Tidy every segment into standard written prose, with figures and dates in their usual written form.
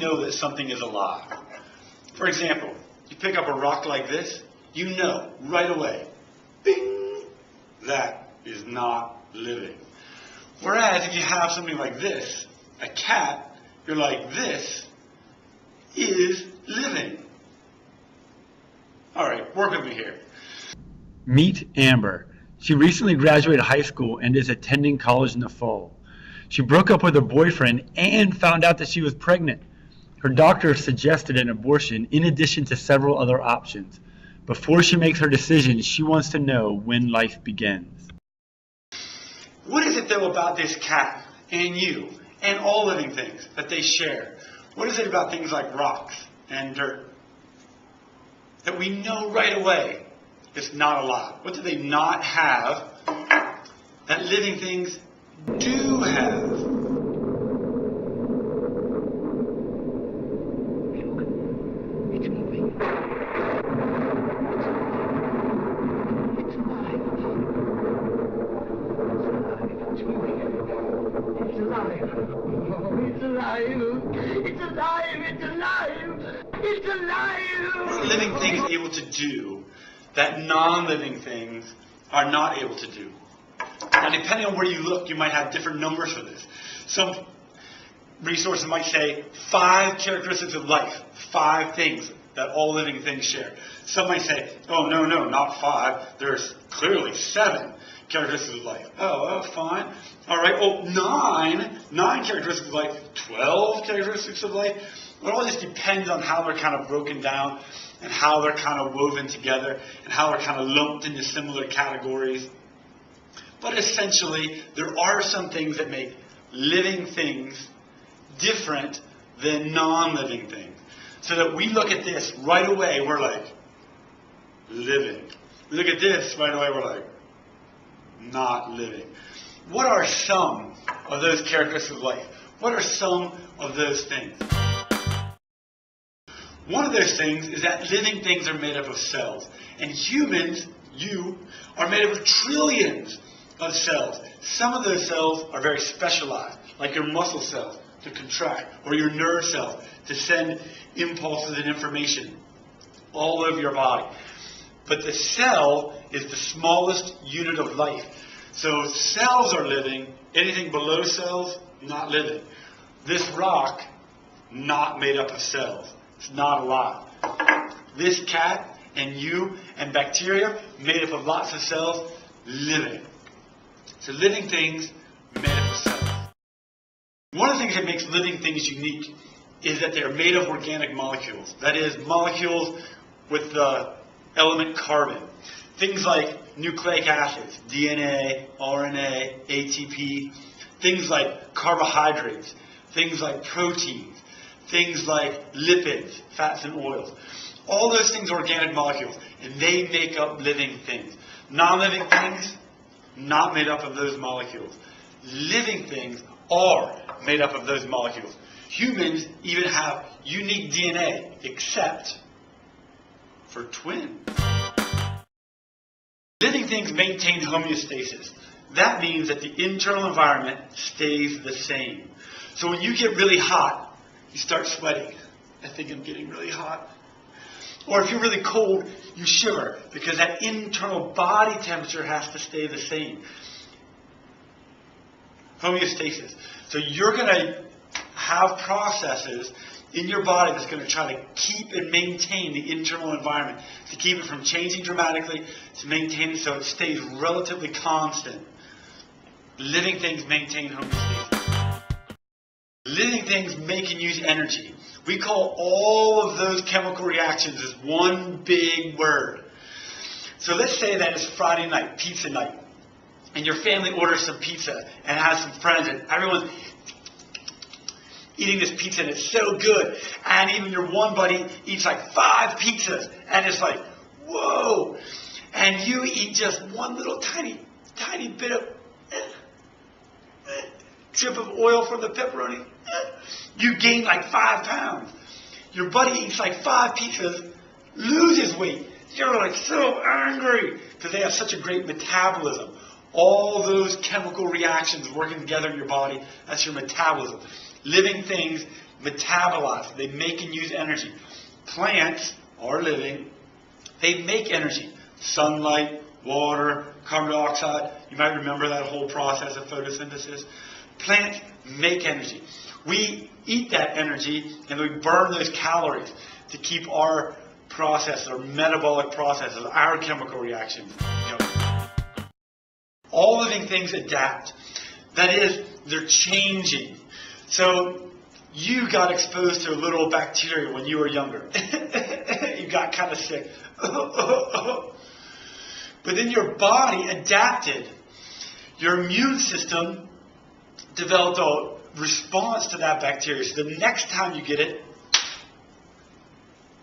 know that something is alive. For example, you pick up a rock like this, you know right away, bing, that is not living. Whereas if you have something like this, a cat, you're like, this is living. All right, work with me here. Meet Amber. She recently graduated high school and is attending college in the fall. She broke up with her boyfriend and found out that she was pregnant. Her doctor suggested an abortion in addition to several other options. Before she makes her decision, she wants to know when life begins. What is it though about this cat and you and all living things that they share? What is it about things like rocks and dirt that we know right away it's not alive? What do they not have that living things do have? It's moving. It's alive. It's moving. It's alive. Oh, it's alive. It's alive. It's alive. It's alive. What are living things able to do that non-living things are not able to do? Now, depending on where you look, you might have different numbers for this. Some resources might say 5 characteristics of life, 5 things that all living things share. Some might say, oh, no, not 5. There's clearly 7 characteristics of life. Oh, fine. All right, well, 9 characteristics of life, 12 characteristics of life. It all just depends on how they're kind of broken down and how they're kind of woven together and how they're kind of lumped into similar categories. But essentially, there are some things that make living things different than non-living things. So that we look at this right away, we're like, living. We look at this right away, we're like, not living. What are some of those characteristics of life? What are some of those things? One of those things is that living things are made up of cells. And humans, you, are made up of trillions of cells. Some of those cells are very specialized, like your muscle cells to contract, or your nerve cells to send impulses and information all over your body. But the cell is the smallest unit of life. So cells are living, anything below cells, not living. This rock, not made up of cells. It's not alive. This cat and you and bacteria, made up of lots of cells, living. So living things made up of cells. One of the things that makes living things unique is that they're made of organic molecules. That is, molecules with the element carbon. Things like nucleic acids, DNA, RNA, ATP. Things like carbohydrates. Things like proteins. Things like lipids, fats and oils. All those things are organic molecules, and they make up living things. Non-living things, not made up of those molecules. Living things are made up of those molecules. Humans even have unique DNA, except for twins. Living things maintain homeostasis. That means that the internal environment stays the same. So when you get really hot, you start sweating. I think I'm getting really hot. Or if you're really cold, you shiver because that internal body temperature has to stay the same. Homeostasis. So you're going to have processes in your body that's going to try to keep and maintain the internal environment, to keep it from changing dramatically, to maintain it so it stays relatively constant. Living things maintain homeostasis. Living things make and use energy. We call all of those chemical reactions as one big word. So let's say that it's Friday night, pizza night, and your family orders some pizza and has some friends, and everyone's eating this pizza, and it's so good. And even your one buddy eats like 5 pizzas, and it's like, whoa. And you eat just one little tiny bit of chip of oil from the pepperoni. You gain like 5 pounds. Your buddy eats like 5 pizzas, loses weight. You're like so angry because they have such a great metabolism. All those chemical reactions working together in your body, that's your metabolism. Living things metabolize it. They make and use energy. Plants are living. They make energy. Sunlight, water, carbon dioxide. You might remember that whole process of photosynthesis. Plants make energy. We eat that energy and we burn those calories to keep our processes, our metabolic processes, our chemical reactions going. All living things adapt. That is, they're changing. So you got exposed to a little bacteria when you were younger. You got kind of sick. But then your body adapted. Your immune system developed a response to that bacteria. So the next time you get it,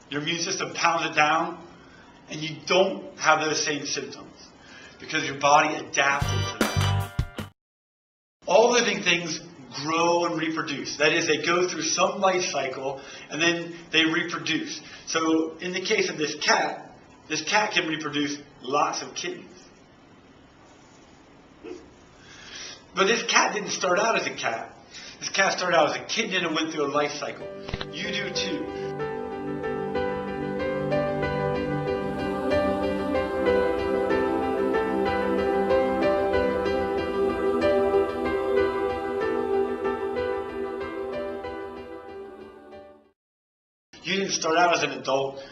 your immune system pounds it down, and you don't have those same symptoms because your body adapted to that. All living things grow and reproduce. That is, they go through some life cycle, and then they reproduce. So in the case of this cat can reproduce lots of kittens. But this cat didn't start out as a cat. This cat started out as a kitten and went through a life cycle. You do too. You didn't start out as an adult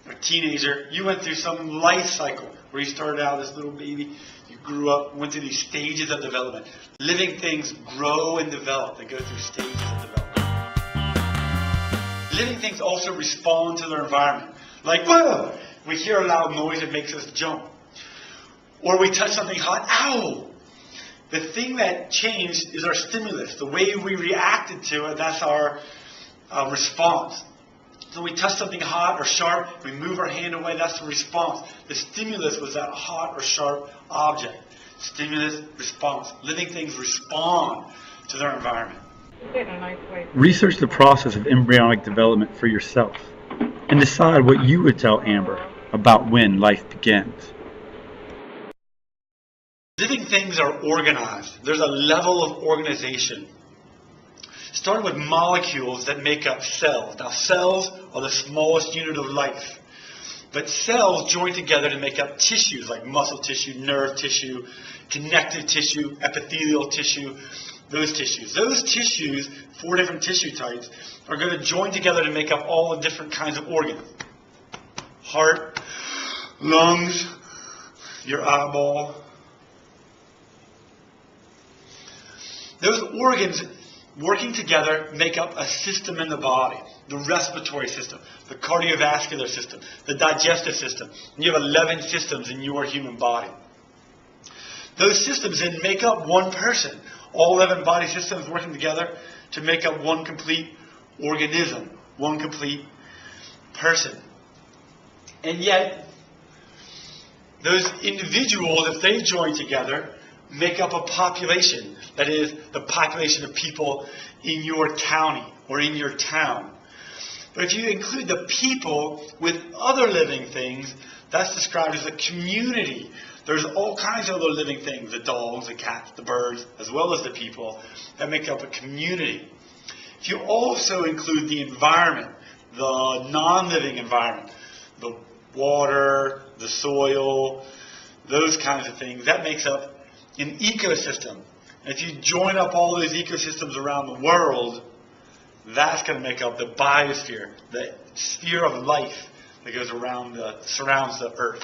or teenager. You went through some life cycle where you started out as a little baby. You grew up, went through these stages of development. Living things grow and develop. They go through stages of development. Living things also respond to their environment. Like, whoa! We hear a loud noise that makes us jump. Or we touch something hot. Ow! The thing that changed is our stimulus. The way we reacted to it, that's our response. So we touch something hot or sharp, we move our hand away, that's the response. The stimulus was that hot or sharp object. Stimulus, response. Living things respond to their environment. Research the process of embryonic development for yourself and decide what you would tell Amber about when life begins. Living things are organized. There's a level of organization. Starting with molecules that make up cells. Now, cells are the smallest unit of life. But cells join together to make up tissues like muscle tissue, nerve tissue, connective tissue, epithelial tissue, those tissues. Those tissues, 4 different tissue types, are going to join together to make up all the different kinds of organs. Heart, lungs, your eyeball. Those organs working together make up a system in the body. The respiratory system, the cardiovascular system, the digestive system. And you have 11 systems in your human body. Those systems then make up one person. All 11 body systems working together to make up one complete organism, one complete person. And yet, those individuals, if they join together, make up a population. That is, the population of people in your county or in your town. But if you include the people with other living things, that's described as a community. There's all kinds of other living things, the dogs, the cats, the birds, as well as the people, that make up a community. If you also include the environment, the non-living environment, the water, the soil, those kinds of things, that makes up an ecosystem. And if you join up all those ecosystems around the world, that's going to make up the biosphere, the sphere of life that goes around, surrounds the earth.